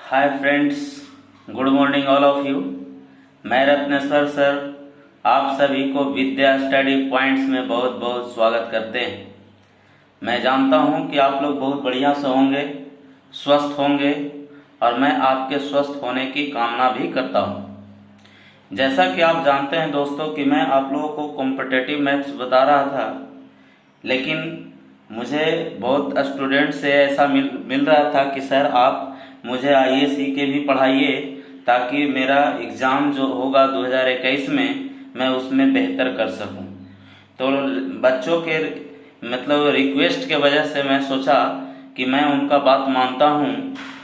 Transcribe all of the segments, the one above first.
Hi friends, good morning all of you. मैं Ratneshwar sir आप सभी को विद्या स्टडी पॉइंट्स में बहुत बहुत स्वागत करते हैं। मैं जानता हूं कि आप लोग बहुत बढ़िया से होंगे, स्वस्थ होंगे और मैं आपके स्वस्थ होने की कामना भी करता हूं। जैसा कि आप जानते हैं दोस्तों कि मैं आप लोगों को कॉम्पिटिटिव मैथ्स बता रहा था, लेकिन मुझे बहुत स्टूडेंट से ऐसा मिल रहा था कि सर आप मुझे आईएएस के भी पढ़ाइए ताकि मेरा एग्ज़ाम जो होगा 2021 में मैं उसमें बेहतर कर सकूं। तो बच्चों के रिक्वेस्ट के वजह से मैं सोचा कि मैं उनका बात मानता हूं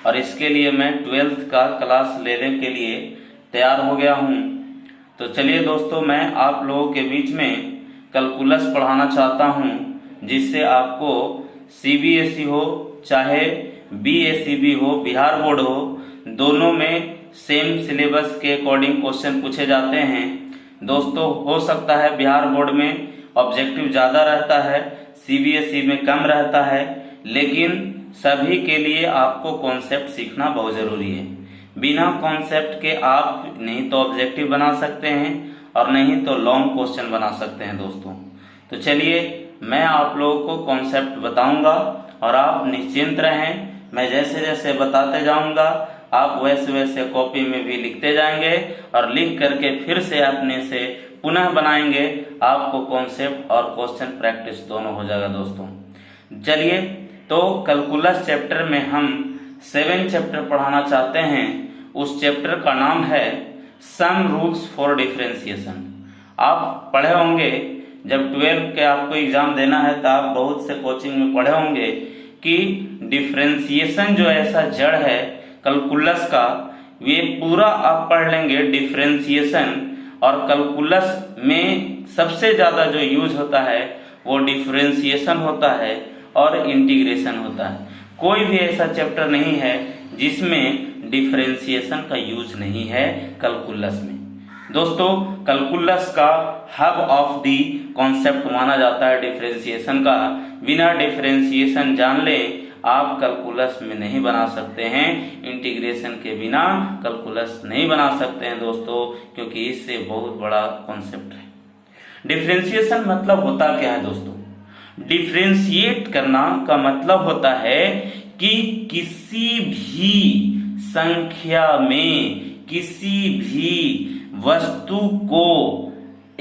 और इसके लिए मैं 12th का क्लास लेने के लिए तैयार हो गया हूं। तो चलिए दोस्तों, मैं आप लोगों के बीच में कैलकुलस पढ़ाना चाहता हूं, जिससे आपको सीबीएसई हो चाहे बीएसईबी हो, बिहार बोर्ड हो, दोनों में सेम सिलेबस के अकॉर्डिंग क्वेश्चन पूछे जाते हैं। दोस्तों, हो सकता है बिहार बोर्ड में ऑब्जेक्टिव ज़्यादा रहता है, सीबीएसई में कम रहता है, लेकिन सभी के लिए आपको कॉन्सेप्ट सीखना बहुत ज़रूरी है। बिना कॉन्सेप्ट के आप नहीं तो ऑब्जेक्टिव बना सकते हैं और नहीं तो लॉन्ग क्वेश्चन बना सकते हैं दोस्तों। तो चलिए, मैं आप लोगों को कॉन्सेप्ट बताऊंगा और आप निश्चिंत रहें। मैं जैसे जैसे बताते जाऊंगा आप वैसे वैसे कॉपी में भी लिखते जाएंगे और लिख करके फिर से अपने से पुनः बनाएंगे। आपको कॉन्सेप्ट और क्वेश्चन प्रैक्टिस दोनों हो जाएगा दोस्तों। चलिए, तो कैलकुलस चैप्टर में हम 7 चैप्टर पढ़ाना चाहते हैं। उस चैप्टर का नाम है सम रूल्स फॉर डिफरेंशिएशन। आप पढ़े होंगे, जब 12 के आपको एग्जाम देना है तो आप बहुत से कोचिंग में पढ़े होंगे कि डिफरेंशिएशन जो ऐसा जड़ है कैलकुलस का, ये पूरा आप पढ़ लेंगे डिफरेंशिएशन। और कैलकुलस में सबसे ज़्यादा जो यूज होता है वो डिफरेंशिएशन होता है और इंटीग्रेशन होता है। कोई भी ऐसा चैप्टर नहीं है जिसमें डिफरेंशिएशन का यूज नहीं है कैलकुलस में। दोस्तों, कैलकुलस का हब ऑफ दी कॉन्सेप्ट माना जाता है डिफरेंशिएशन का। बिना डिफरेंशिएशन जान लें आप कैलकुलस में नहीं बना सकते हैं, इंटीग्रेशन के बिना कैलकुलस नहीं बना सकते हैं दोस्तों, क्योंकि इससे बहुत बड़ा कॉन्सेप्ट है। डिफरेंशिएशन मतलब होता क्या है दोस्तों? डिफरेंशिएट करना का मतलब होता है कि किसी भी संख्या में किसी भी वस्तु को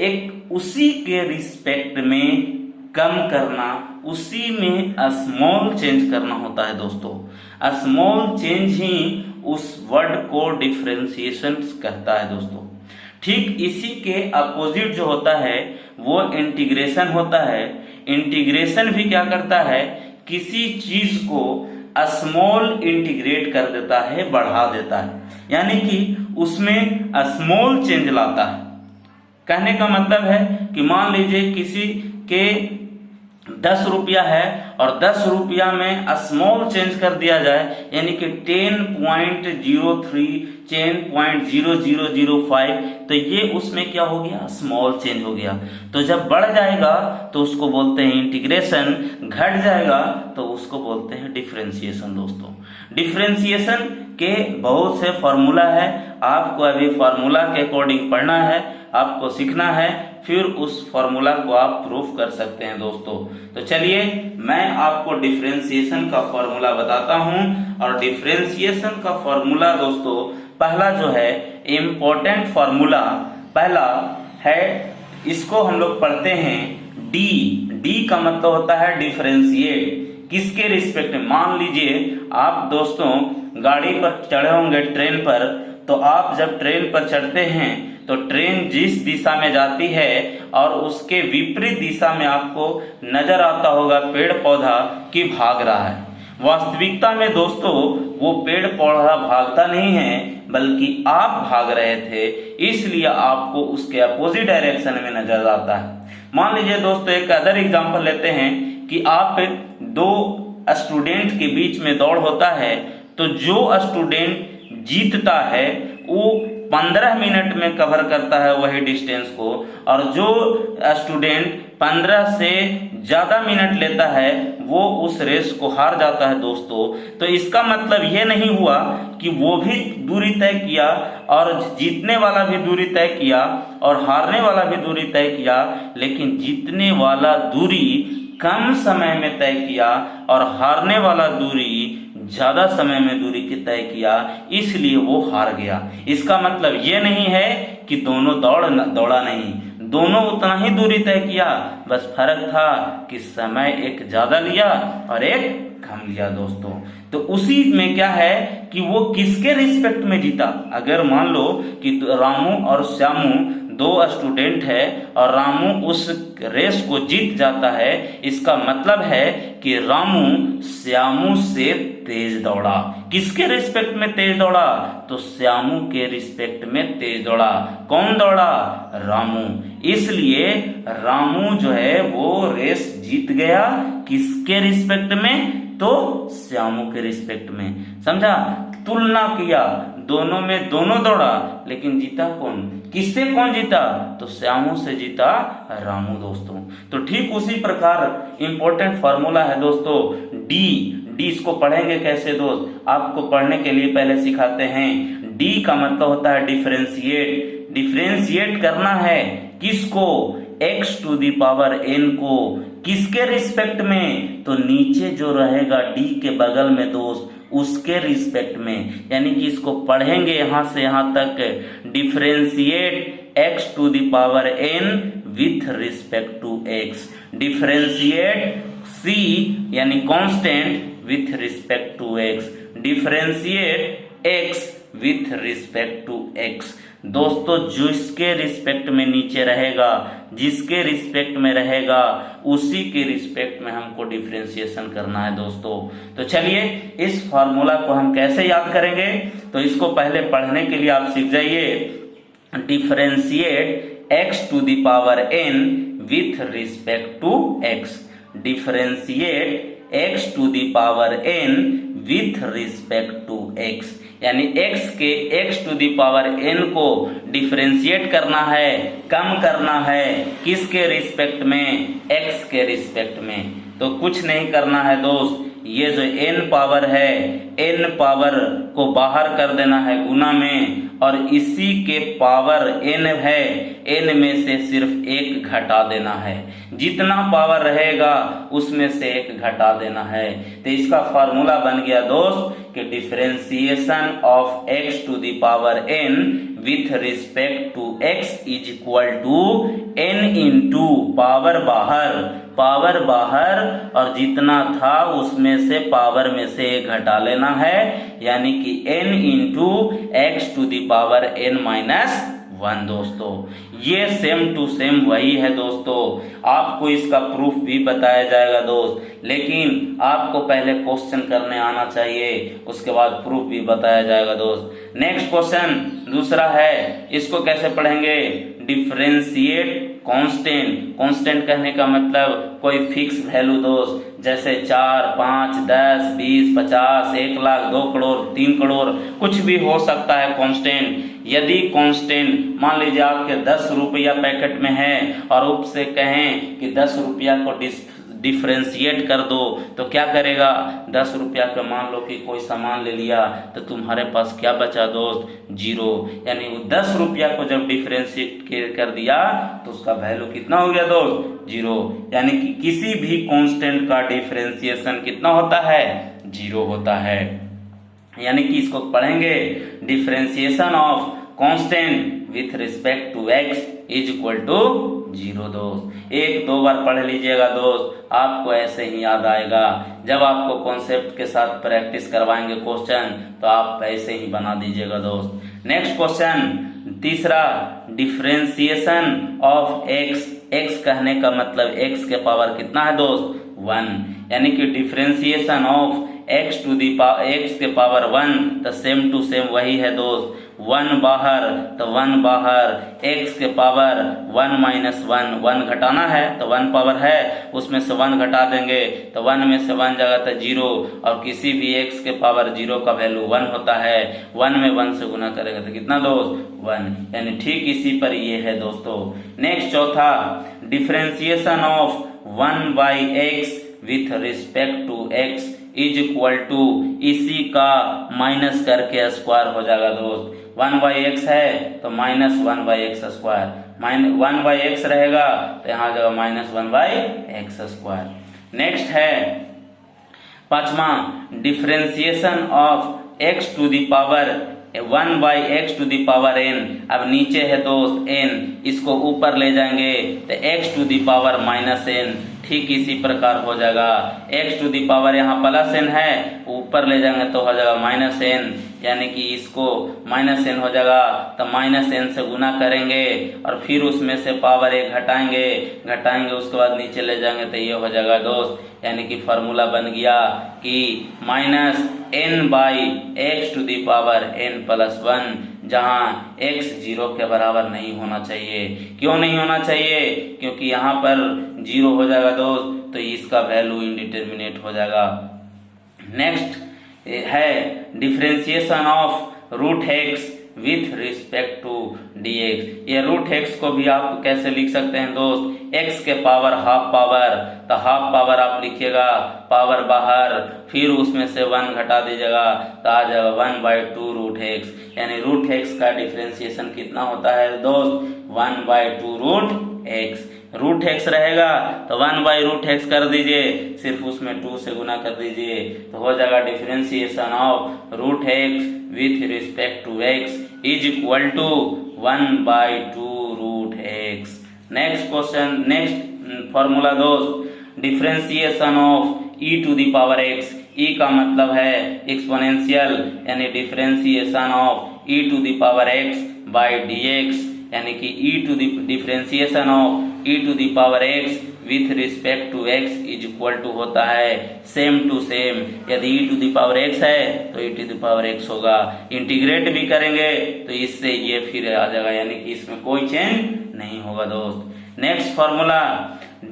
एक उसी के रिस्पेक्ट में कम करना, उसी में स्मॉल चेंज करना होता है दोस्तों। स्मॉल चेंज ही उस वर्ड को डिफरेंशिएशन कहता है दोस्तों। ठीक इसी के अपोजिट जो होता है वो इंटीग्रेशन होता है। इंटीग्रेशन भी क्या करता है, किसी चीज को स्मॉल इंटीग्रेट कर देता है, बढ़ा देता है, यानी कि उसमें स्मॉल चेंज लाता है। कहने का मतलब है कि मान लीजिए किसी के 10 रुपया है और 10 रुपया में स्मॉल चेंज कर दिया जाए, यानी कि 10.03 10.0005, तो ये उसमें क्या हो गया, स्मॉल चेंज हो गया। तो जब बढ़ जाएगा तो उसको बोलते हैं इंटीग्रेशन, घट जाएगा तो उसको बोलते हैं डिफरेंशिएशन दोस्तों। डिफरेंशिएशन के बहुत से फॉर्मूला है, आपको अभी फॉर्मूला के अकॉर्डिंग पढ़ना है, आपको सीखना है, फिर उस फॉर्मूला को आप प्रूफ कर सकते हैं दोस्तों। तो चलिए, मैं आपको डिफरेंशिएशन का फॉर्मूला बताता हूं। और डिफरेंशिएशन का फॉर्मूला दोस्तों, पहला जो है इम्पोर्टेंट फॉर्मूला पहला है, इसको हम लोग पढ़ते हैं डी। डी का मतलब होता है डिफरेंशिएट, किसके रिस्पेक्ट में। मान लीजिए आप दोस्तों गाड़ी पर चढ़े होंगे, ट्रेन पर, तो आप जब ट्रेन पर चढ़ते हैं तो ट्रेन जिस दिशा में जाती है और उसके विपरीत दिशा में आपको नजर आता होगा पेड़ पौधा कि भाग रहा है। वास्तविकता में दोस्तों वो पेड़ पौधा भागता नहीं है, बल्कि आप भाग रहे थे, इसलिए आपको उसके अपोजिट डायरेक्शन में नजर आता है। मान लीजिए दोस्तों एक अदर एग्जांपल लेते हैं कि आप 2 स्टूडेंट के बीच में दौड़ होता है, तो जो स्टूडेंट जीतता है वो 15 मिनट में कवर करता है वही डिस्टेंस को, और जो स्टूडेंट 15 से ज्यादा मिनट लेता है वो उस रेस को हार जाता है दोस्तों। तो इसका मतलब ये नहीं हुआ कि वो भी दूरी तय किया और जीतने वाला भी दूरी तय किया और हारने वाला भी दूरी तय किया, लेकिन जीतने वाला दूरी कम समय में तय किया और हारने वाला दूरी ज्यादा समय में दूरी की तय किया, इसलिए वो हार गया। इसका मतलब ये नहीं है कि दोनों दौड़ा नहीं, दोनों उतना ही दूरी तय किया, बस फर्क था कि समय एक ज्यादा लिया और एक कम लिया दोस्तों। तो उसी में क्या है कि वो किसके रिस्पेक्ट में जीता। अगर मान लो कि रामू और श्यामू दो स्टूडेंट है और रामू उस रेस को जीत जाता है, इसका मतलब है कि रामू श्यामू से तेज दौड़ा। किसके रिस्पेक्ट में तेज दौड़ा? तो श्यामू के रिस्पेक्ट में तेज दौड़ा। कौन दौड़ा? रामू। इसलिए रामू जो है वो रेस जीत गया। किसके रिस्पेक्ट में? तो श्यामू के रिस्पेक्ट में। समझा? तुलना किया, दोनों में दोनों दौड़ा, लेकिन जीता कौन? किससे कौन जीता? तो श्यामू से जीता रामू दोस्तों। तो ठीक उसी प्रकार इंपॉर्टेंट फॉर्मूला है दोस्तों डी। इसको पढ़ेंगे कैसे दोस्त? आपको पढ़ने के लिए पहले सिखाते हैं। डी का मतलब होता है डिफरेंशिएट। डिफरेंशिएट करना है किसको? x to the power n को। किसके रिस्पेक्ट में? तो नीचे जो रहेगा d के बगल में दोस्त, उसके रिस्पेक्ट में। यानी कि इसको पढ़ेंगे यहां से यहां तक, differentiate x to the power n with respect to x। Differentiate c यानी constant with respect to x। Differentiate x with respect to x। दोस्तों जिसके रिस्पेक्ट में नीचे रहेगा, जिसके रिस्पेक्ट में रहेगा, उसी के रिस्पेक्ट में हमको डिफरेंशिएशन करना है दोस्तों। तो चलिए इस फॉर्मूला को हम कैसे याद करेंगे? तो इसको पहले पढ़ने के लिए आप सीख जाइए। Differentiate x to the power n with respect to x। Differentiate x to the power n with respect to x। यानी x के x to the power n को डिफरेंशिएट करना है, कम करना है। किसके रिस्पेक्ट में? x के रिस्पेक्ट में। तो कुछ नहीं करना है दोस्त, ये जो n पावर है, n पावर को बाहर कर देना है गुना में, और इसी के पावर n है, n में से सिर्फ एक घटा देना है। जितना पावर रहेगा उसमें से एक घटा देना है। तो इसका फॉर्मूला बन गया दोस्त कि differentiation of x to the power n with respect to x is equal to n into power बाहर, पावर बाहर, और जितना था उसमें से पावर में से एक घटा लेना है, यानी कि n into x to the power n minus 1 दोस्तों। ये सेम टू सेम वही है दोस्तों। आपको इसका प्रूफ भी बताया जाएगा दोस्त, लेकिन आपको पहले क्वेश्चन करने आना चाहिए, उसके बाद प्रूफ भी बताया जाएगा दोस्त। नेक्स्ट क्वेश्चन दूसरा है, इसको कैसे पढ़ेंगे? Differentiate constant. कांस्टेंट कहने का मतलब कोई फिक्स वैल्यू दोस्त, जैसे 4, 5, 10, 20, 50, 1 लाख, 2 करोड़, 3 करोड़, कुछ भी हो सकता है कांस्टेंट। यदि कांस्टेंट मान लीजिए आपके 10 रुपया पैकेट में है और उससे कहें कि 10 रुपया को डिफरेंशिएट कर दो, तो क्या करेगा? 10 रुपया का मान लो कि कोई सामान ले लिया, तो तुम्हारे पास क्या बचा दोस्त? 0। यानी 10 रुपया को जब डिफरेंशिएट कर दिया तो उसका वैल्यू कितना हो गया दोस्त? 0। यानी कि किसी भी कांस्टेंट का डिफरेंशिएशन कितना होता है? 0 होता है। यानी कि इसको पढ़ेंगे, differentiation of constant with respect to x is equal to 0 दोस्त। 1-2 बार पढ़ लीजिएगा दोस्त, आपको ऐसे ही याद आएगा। जब आपको कॉन्सेप्ट के साथ प्रैक्टिस करवाएंगे क्वेश्चन, तो आप ऐसे ही बना दीजिएगा दोस्त। नेक्स्ट क्वेश्चन तीसरा, डिफरेंशिएशन ऑफ x। x कहने का मतलब x के पावर कितना है दोस्त? 1। यानी कि डिफरेंशिएशन ऑफ एक्स के पावर 1, तो सेम टू सेम वही है दोस्त, 1 बाहर तो 1 बाहर, x के पावर 1 माइनस 1, 1 घटाना है तो 1 पावर है, उसमें से 1 घटा देंगे तो 1 में से 1 जगह तो 0, और किसी भी x के पावर 0 का वैल्यू 1 होता है, 1 में 1 से गुना करेंगे तो कितना दोस्त 1, यानी ठीक इसी पर ये है दोस्तों। नेक्स्ट चौथा, differentiation of 1 by x with respect to x is equal to, इसी का माइनस करके स्क्वायर हो जाएगा दोस्त, 1 बाई एक्स है तो minus 1 by x square, 1 by x रहेगा तो यहाँ जाएगा minus 1 by x square. Next है पांचवा, differentiation of x to the power 1 by x to the power n, अब नीचे है दोस्त n, इसको ऊपर ले जाएंगे तो x to the power minus n, ठीक इसी प्रकार हो जाएगा, x टू द पावर यहाँ प्लस n है, ऊपर ले जाएंगे तो हो जाएगा माइनस n, यानी कि इसको माइनस n हो जाएगा तो माइनस n से गुना करेंगे और फिर उसमें से पावर 1 घटाएंगे उसके बाद नीचे ले जाएंगे तो ये हो जाएगा दोस्त, यानी कि फॉर्मूला बन गया कि minus n by x to the power n plus 1, जहाँ x 0 के बराबर नहीं होना चाहिए। क्यों नहीं होना चाहिए? क्योंकि यहाँ पर 0 हो जाएगा दोस्त तो इसका वैल्यू इंडिटरमिनेट हो जाएगा। नेक्स्ट है differentiation of root x with respect to dx। ये रूट एक्स को भी आप कैसे लिख सकते हैं दोस्त, x के पावर हाफ पावर, तो हाफ पावर आप लिखिएगा, पावर बाहर, फिर उसमें से 1 घटा दीजिएगा तो आ जाएगा 1 बाई 2 रूट एक्स, यानी रूट एक्स का डिफरेंशिएशन कितना होता है दोस्त 1 by 2 root x. Root x रहेगा तो 1 बाई रूट एक्स कर दीजिए, सिर्फ उसमें 2 से गुना कर दीजिए तो हो जाएगा differentiation of root x with respect to x is equal to 1 by 2 root X. Next question, next formula दोस्त, differentiation of E to the power X, E का मतलब है एक्सपोनेंशियल, यानी differentiation of E to the power X by D X, यानी कि E to the differentiation of E to the power X with respect to x is equal to होता है same to same, यदि ई to the power x है तो ई to the power x होगा, integrate भी करेंगे तो इससे ये फिर आ जाएगा, यानी कि इसमें कोई चेंज नहीं होगा दोस्त। Next formula,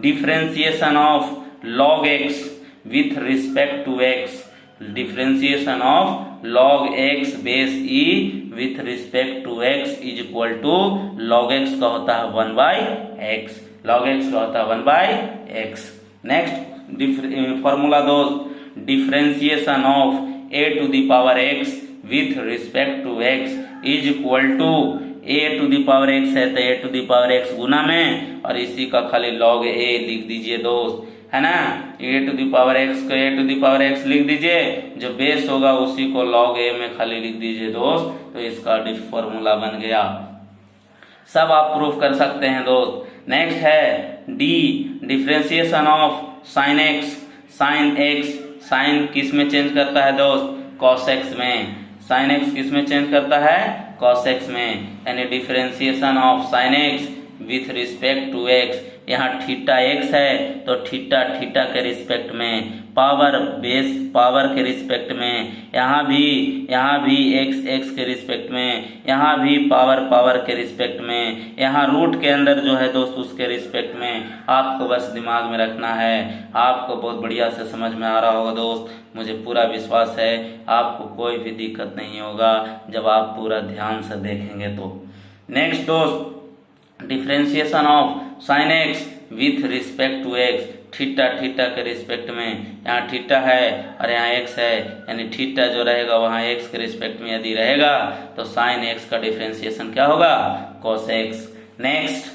differentiation of log x with respect to x, differentiation of log x base e with respect to x is equal to log x का होता है 1 बाई एक्स, log x का होता है 1 बाई एक्स। नेक्स्ट फॉर्मूला दोस्त, differentiation of a to the power x with respect to x is equal to a to the power x है तो a to the power x गुना में और इसी का खाली log a लिख दीजिए दोस्त, है ना, a to the power x को a to the power x लिख दीजिए, जो बेस होगा उसी को log a में खाली लिख दीजिए दोस्त, तो इसका फॉर्मूला बन गया। सब आप प्रूफ कर सकते हैं दोस्त। नेक्स्ट है d, differentiation of sine x, sine x, sine किस में चेंज करता है दोस्त cos x में, साइन x किस में चेंज करता है cos x में, यानी differentiation of sine x with respect to x, यहाँ थीटा x है तो थीटा थीटा के रिस्पेक्ट में, पावर बेस पावर के रिस्पेक्ट में, यहाँ भी x x के रिस्पेक्ट में, यहाँ भी पावर पावर के रिस्पेक्ट में, यहाँ रूट के अंदर जो है दोस्त उसके रिस्पेक्ट में। आपको बस दिमाग में रखना है, आपको बहुत बढ़िया से समझ में आ रहा होगा दोस्त, मुझे पूरा विश्वास है आपको कोई भी दिक्कत नहीं होगा जब आप पूरा ध्यान से देखेंगे तो। नेक्स्ट दोस्त, differentiation of sine x with respect to x, theta theta के रिस्पेक्ट में, यहाँ थीटा है और यहाँ एक्स है, यानी थीटा जो रहेगा वहाँ एक्स के रिस्पेक्ट में यदि रहेगा तो साइन एक्स का डिफरेंशिएशन क्या होगा cos X. Next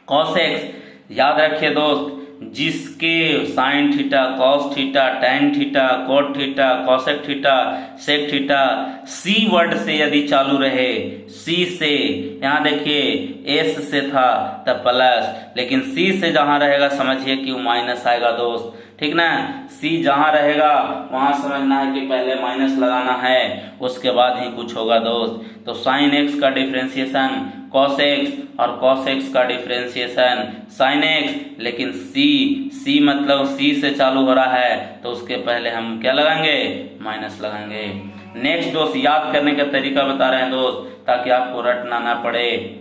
cos X याद रखिए दोस्त, जिसके sine theta cos theta tan theta cot theta cosec theta sec theta सी वर्ड से यदि चालू रहे, सी से, यहाँ देखिए एस से था तब प्लस, लेकिन सी से जहाँ रहेगा समझिए कि वो माइनस आएगा दोस्त, ठीक ना। सी जहां रहेगा वहां समझना है कि पहले माइनस लगाना है, उसके बाद ही कुछ होगा दोस्त। तो साइन एक्स का डिफरेंशिएशन कॉस एक्स और कॉस एक्स का डिफरेंशिएशन साइन एक्स, लेकिन सी मतलब सी से चालू हो रहा है तो उसके पहले हम क्या लगाएंगे, माइनस लगाएंगे। नेक्स्ट दोस्त याद करने का तरीका बता रहे हैं दोस्त, ताकि आपको रटना ना पड़े।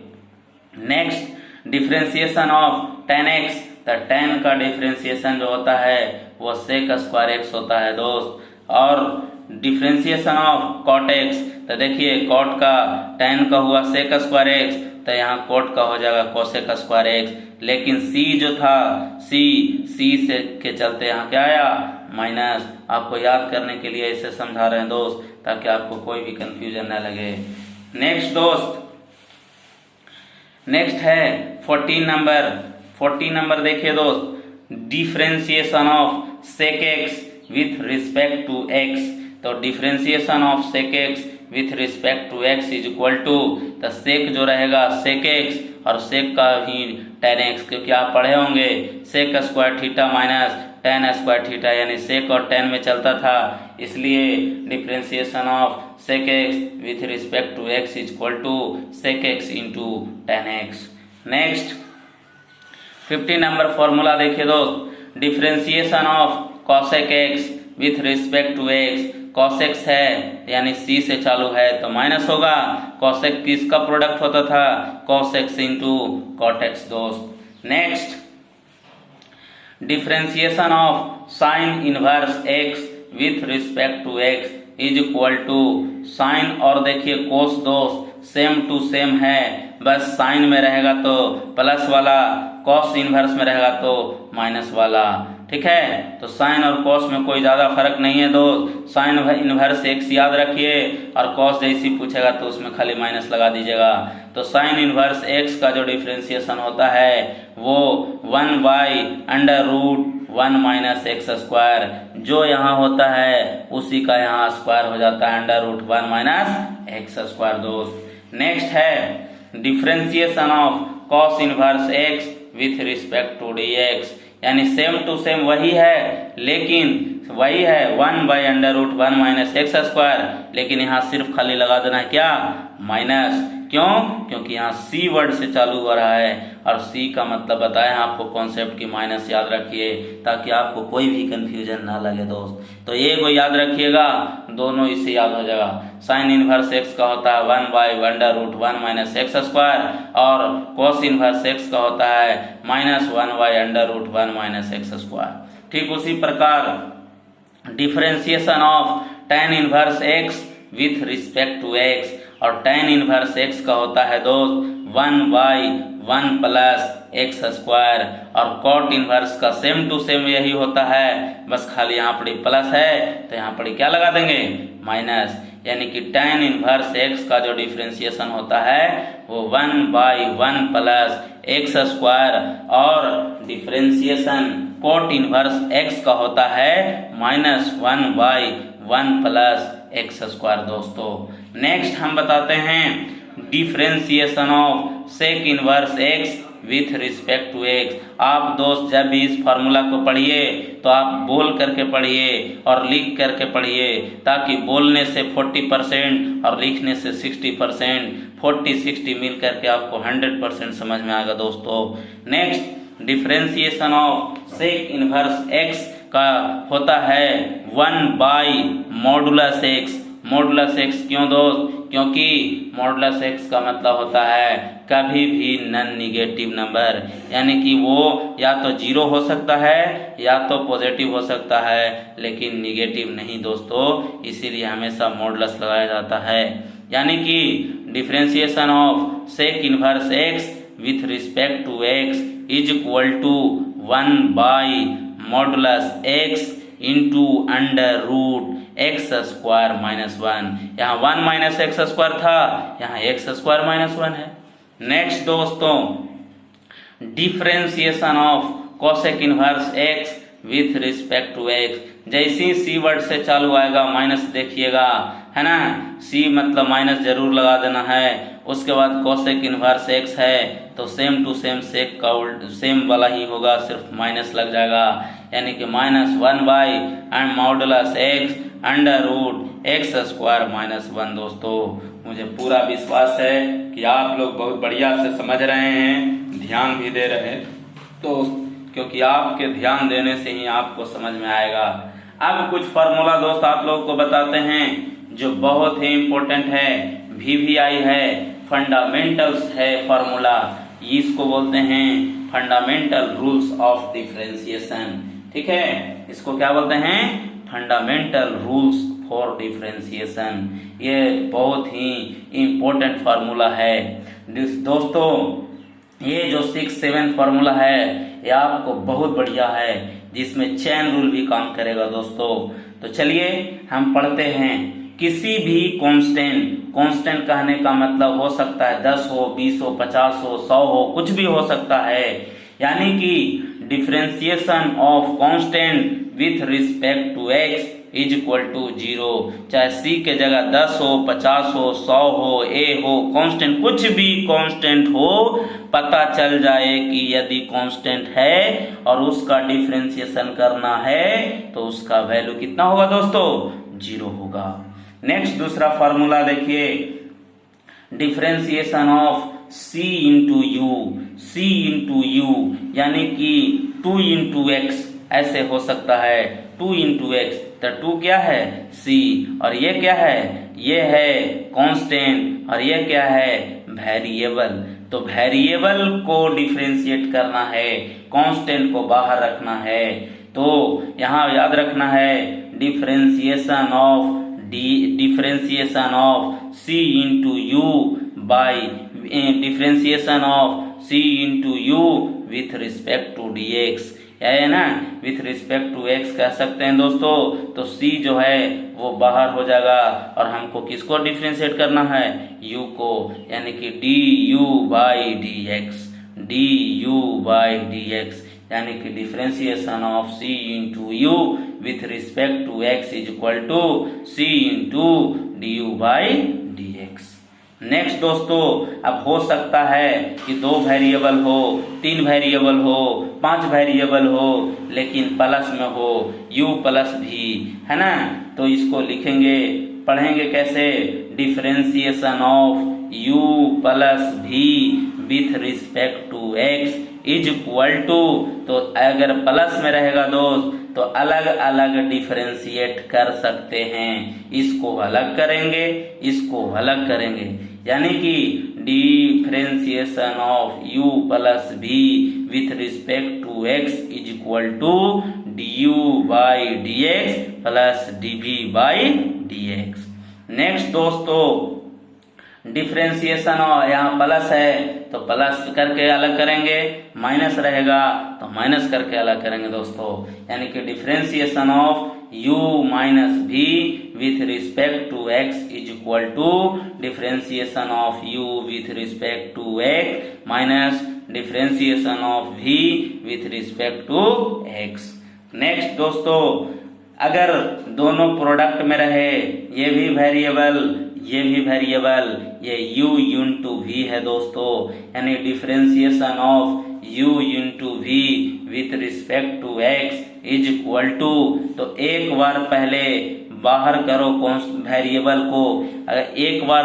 Next differentiation of tan x, तो tan का डिफरेंशिएशन जो होता है वो sec स्क्वायर एक्स होता है दोस्त। और डिफरेंशिएशन ऑफ cot x, तो देखिए cot का tan का हुआ sec स्क्वायर एक्स, तो यहाँ cot का हो जाएगा cosec स्क्वायर एक्स। लेकिन c जो था c से के चलते यहाँ क्या आया, माइनस। आपको याद करने के लिए इसे समझा रहे हैं दोस्त, ताकि आपको कोई भी कंफ्यूजन ना लगे। नेक्स्ट दोस्त, नेक्स्ट है 14 नंबर देखिए दोस्त, differentiation of sec x with respect to x. तो differentiation of sec x with respect to x is equal to, तो सेक जो रहेगा सेक एक्स और सेक का ही tan एक्स, क्योंकि आप पढ़े होंगे sec square theta minus tan square theta, यानी सेक और tan में चलता था, इसलिए differentiation of sec x with respect to x is equal to sec x into tan x. Next 15 number formula देखिए दोस्त, differentiation of cosec x with respect to x। cosec है यानी c से चालू है तो माइनस होगा, cosec किसका प्रोडक्ट होता था, cos x into cot x दोस्त। Next differentiation of sine inverse x with respect to x is equal to sine, और देखिए कोस दोस्त सेम टू सेम है, बस साइन में रहेगा तो प्लस वाला, कॉस इनवर्स में रहेगा तो माइनस वाला, ठीक है। तो साइन और कॉस में कोई ज्यादा फर्क नहीं है दोस्त। साइन इनवर्स एक्स याद रखिए और कॉस जैसी पूछेगा तो उसमें खाली माइनस लगा दीजिएगा। तो साइन इनवर्स एक्स का जो डिफरेंशिएशन होता है वो 1/√1 माइनस एक्स स्क्वायर, जो यहाँ होता है उसी का यहाँ स्क्वायर हो जाता है √1 माइनस एक्स स्क्वायर दोस्त। नेक्स्ट है differentiation of cos inverse x with respect to dx, यानी सेम टू सेम वही है, लेकिन वही है 1/√1 माइनस एक्स स्क्वायर, लेकिन यहाँ सिर्फ खाली लगा देना है क्या, माइनस। क्यों, क्योंकि यहाँ सी वर्ड से चालू हो रहा है और सी का मतलब बताया आपको कॉन्सेप्ट की, माइनस याद रखिए ताकि आपको कोई भी कंफ्यूजन ना लगे दोस्त। तो ये को याद रखिएगा, दोनों इससे याद हो जाएगा। साइन इनवर्स एक्स का होता है 1/√1 माइनस एक्स स्क्वायर और कॉस इनवर्स एक्स का होता है -1/√1 माइनस एक्स स्क्वायर। ठीक उसी प्रकार differentiation of tan inverse x with respect to x, और tan इनवर्स एक्स का होता है दोस्त 1/1 प्लस एक्स स्क्वायर, और कॉट इनवर्स का सेम टू सेम यही होता है, बस खाली यहाँ पर प्लस है तो यहाँ पर क्या लगा देंगे, माइनस। यानी कि tan इनवर्स एक्स का जो डिफरेंशिएशन होता है वो 1/1 प्लस एक्स स्क्वायर, और डिफरेंशिएशन कॉट इनवर्स एक्स का होता है -1/1 प्लस एक्स स्क्वायर दोस्तों। नेक्स्ट हम बताते हैं differentiation of sec inverse x with respect to x. आप दोस्त जब भी इस फार्मूला को पढ़िए तो आप बोल करके पढ़िए और लिख करके पढ़िए, ताकि बोलने से 40% और लिखने से 60%, 40-60 मिल करके आपको 100% समझ में आएगा दोस्तों। Next differentiation of sec inverse x का होता है 1/मॉडुलस एक्स। मॉडुलस एक्स क्यों दोस्त, क्योंकि मॉडुलस एक्स का मतलब होता है कभी भी नॉन निगेटिव नंबर, यानी कि वो या तो 0 हो सकता है या तो पॉजिटिव हो सकता है, लेकिन निगेटिव नहीं दोस्तों, इसीलिए हमेशा मॉडुलस लगाया जाता है। यानी कि differentiation of sec inverse x with respect to x is equal to 1/मॉडुलस एक्स इंटू √x स्क्वायर -1। यहाँ 1 माइनस एक्स स्क्वायर था, यहाँ x स्क्वायर -1 है। नेक्स्ट दोस्तों differentiation of cosec inverse x with respect to x, जैसे सी वर्ड से चालू आएगा माइनस देखिएगा, है ना, सी मतलब माइनस जरूर लगा देना है। उसके बाद कोसेक इनवर्स x है तो सेम टू सेम सेक का सेम वाला ही होगा, सिर्फ माइनस लग जाएगा। यानी कि -1 एंड मॉडुलस x √x² - 1 दोस्तों। मुझे पूरा विश्वास है कि आप लोग बहुत बढ़िया से समझ रहे हैं, ध्यान भी दे रहे हैं तो, क्योंकि आपके ध्यान देने से ही आपको समझ में आएगा। अब कुछ फार्मूला दोस्त आप लोगों को बताते हैं जो बहुत ही इम्पोर्टेंट है, VVI है, फंडामेंटल्स है फार्मूला, इसको बोलते हैं फंडामेंटल रूल्स ऑफ डिफरेंशिएशन। ठीक है, इसको क्या बोलते हैं? Fundamental rules for differentiation. ये बहुत ही इम्पोर्टेंट फार्मूला है दोस्तों। ये जो 6-7 फार्मूला है ये आपको बहुत बढ़िया है, जिसमें चेन रूल भी काम करेगा दोस्तों। तो चलिए हम पढ़ते हैं। किसी भी कांस्टेंट कहने का मतलब हो सकता है 10 हो, 20 हो, 50 हो, 100 हो, कुछ भी हो सकता है। यानी कि differentiation of constant with respect to x is equal to 0। चाहे c के जगह 10 हो, 50 हो, 100 हो, a हो, कांस्टेंट कुछ भी कांस्टेंट हो, पता चल जाए कि यदि कांस्टेंट है और उसका डिफरेंशिएशन करना है तो उसका वैल्यू कितना होगा दोस्तों? 0 होगा। नेक्स्ट दूसरा फार्मूला देखिए, differentiation of c into you यानी कि 2 इंटू एक्स ऐसे हो सकता है। 2 इंटू एक्स तो 2 क्या है? c, और ये क्या है? ये है कांस्टेंट और ये क्या है? वेरिएबल। तो वेरिएबल को डिफरेंशिएट करना है, कांस्टेंट को बाहर रखना है। तो यहाँ याद रखना है differentiation of c into u by differentiation of c into u with respect to dx, है ना, विथ रिस्पेक्ट टू x कह सकते हैं दोस्तों। तो c जो है वो बाहर हो जाएगा और हमको किसको डिफरेंशिएट करना है? u को, यानी कि du/dx, यानी कि differentiation of c into u with respect to x is equal to c into du/dx। Next दोस्तों, अब हो सकता है कि 2 वेरिएबल हो, 3 वेरिएबल हो, 5 वेरिएबल हो, लेकिन प्लस में हो u प्लस v, है ना। तो इसको लिखेंगे, पढ़ेंगे कैसे? Differentiation of u plus v with respect to x is equal to, तो अगर प्लस में रहेगा दोस्त तो अलग अलग डिफरेंशिएट कर सकते हैं। इसको अलग करेंगे, इसको अलग करेंगे, यानी कि differentiation of u plus v with respect to x is equal to du/dx plus dv/dx। Next दोस्तों, डिफरेंशिएशन और यहाँ प्लस है तो प्लस करके अलग करेंगे, माइनस रहेगा तो माइनस करके अलग करेंगे दोस्तों। यानी कि differentiation of u minus v with respect to x is equal to differentiation of u with respect to x minus differentiation of v with respect to x। Next दोस्तों, अगर दोनों प्रोडक्ट में रहे, ये भी वेरिएबल, ये भी वेरिएबल, ये u इंटू v है दोस्तों, यानी differentiation of u into v with respect to x is equal to, तो एक बार पहले बाहर करो वेरिएबल को। अगर एक बार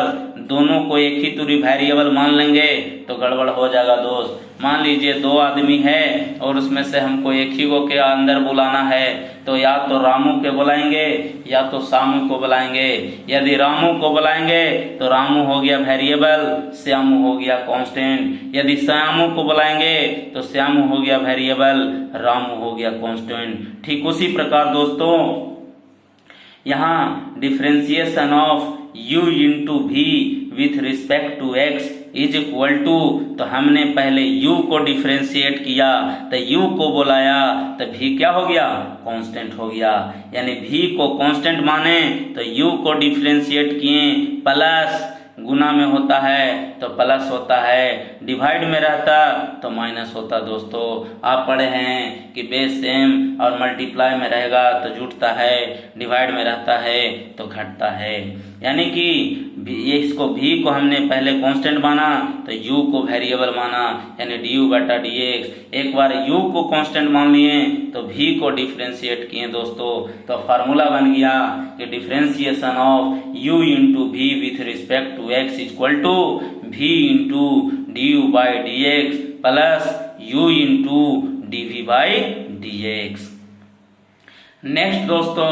दोनों को एक ही तुरी वेरिएबल मान लेंगे तो गड़बड़ हो जाएगा दोस्त। मान लीजिए 2 आदमी है और उसमें से हमको एक ही को के अंदर बुलाना है, तो या तो रामू के बुलाएंगे या तो श्यामू को बुलाएंगे। यदि रामू को बुलाएंगे तो रामू हो गया वेरिएबल, श्यामू हो गया कांस्टेंट। यदि श्यामू को बुलाएंगे तो श्यामू हो गया वेरिएबल, रामू हो गया कांस्टेंट। ठीक उसी प्रकार दोस्तों, यहाँ differentiation of u into v with respect to x is equal to, तो हमने पहले u को डिफरेंशिएट किया तो u को बुलाया तो v क्या हो गया? कांस्टेंट हो गया। यानी v को कांस्टेंट माने तो u को डिफरेंशिएट किए, प्लस गुना में होता है तो प्लस होता है, डिवाइड में रहता तो माइनस होता। दोस्तों आप पढ़े हैं कि बेस सेम और मल्टीप्लाई में रहेगा तो जुड़ता है, डिवाइड में रहता है तो घटता है। यानी कि ये इसको v को हमने पहले कांस्टेंट माना तो u को वेरिएबल माना, यानी du बटा dx। एक बार u को कांस्टेंट मान लिए तो v को डिफरेंशिएट किए दोस्तों, तो फार्मूला बन गया कि differentiation of u into v with respect to x equal to v into du by dx plus u into dv by dx। Next दोस्तों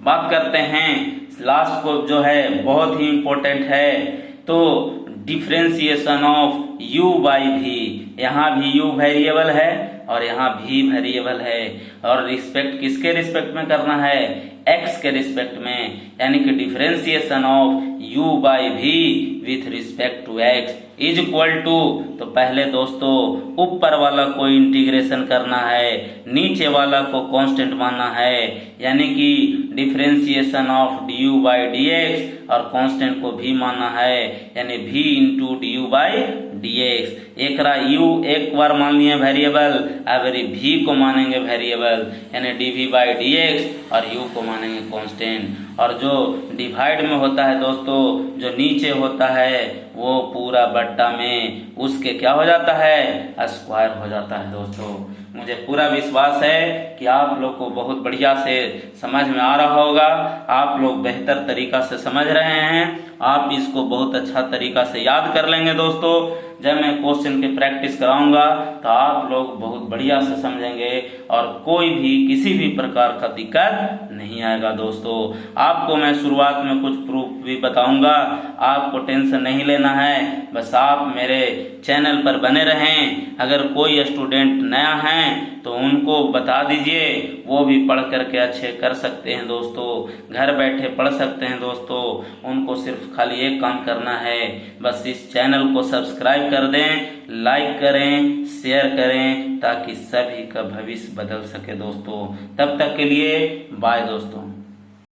बात करते हैं लास्ट को, जो है बहुत ही इंपॉर्टेंट है, तो differentiation of u by v। यहाँ भी u वेरिएबल है और यहाँ v वेरिएबल है, और रिस्पेक्ट किसके रिस्पेक्ट में करना है, x के रिस्पेक्ट में, यानी कि differentiation of u by v with respect to x is equal to, तो पहले दोस्तों ऊपर वाला को इंटीग्रेशन करना है, नीचे वाला को कांस्टेंट मानना है, यानी कि differentiation of du by dx और कांस्टेंट को v मानना है, यानी v into du by dx। एक बार मान लिए वेरिएबल, अब v को मानेंगे वेरिएबल, यानी dv बाई dx और u को मानेंगे कांस्टेंट। और जो डिवाइड में होता है दोस्तों, जो नीचे होता है वो पूरा बट्टा में उसके क्या हो जाता है, स्क्वायर हो जाता है। दोस्तों मुझे पूरा विश्वास है कि आप लोग को बहुत बढ़िया से समझ में आ रहा होगा, आप लोग बेहतर तरीका से समझ रहे हैं, आप इसको बहुत अच्छा तरीका से याद कर लेंगे। दोस्तों जब मैं क्वेश्चन की प्रैक्टिस कराऊंगा तो आप लोग बहुत बढ़िया से समझेंगे और कोई भी किसी भी प्रकार का दिक्कत नहीं आएगा। दोस्तों आपको मैं शुरुआत में कुछ प्रूफ भी बताऊंगा, आपको टेंशन नहीं लेना है, बस आप मेरे चैनल पर बने रहें। अगर कोई स्टूडेंट नया है तो उनको बता दीजिए, वो भी पढ़ करके अच्छे कर सकते हैं। दोस्तों घर बैठे पढ़ सकते हैं। दोस्तों उनको सिर्फ खाली एक काम करना है, बस इस चैनल को सब्सक्राइब कर दें, लाइक करें, शेयर करें, ताकि सभी का भविष्य बदल सके। दोस्तों तब तक के लिए बाय दोस्तों।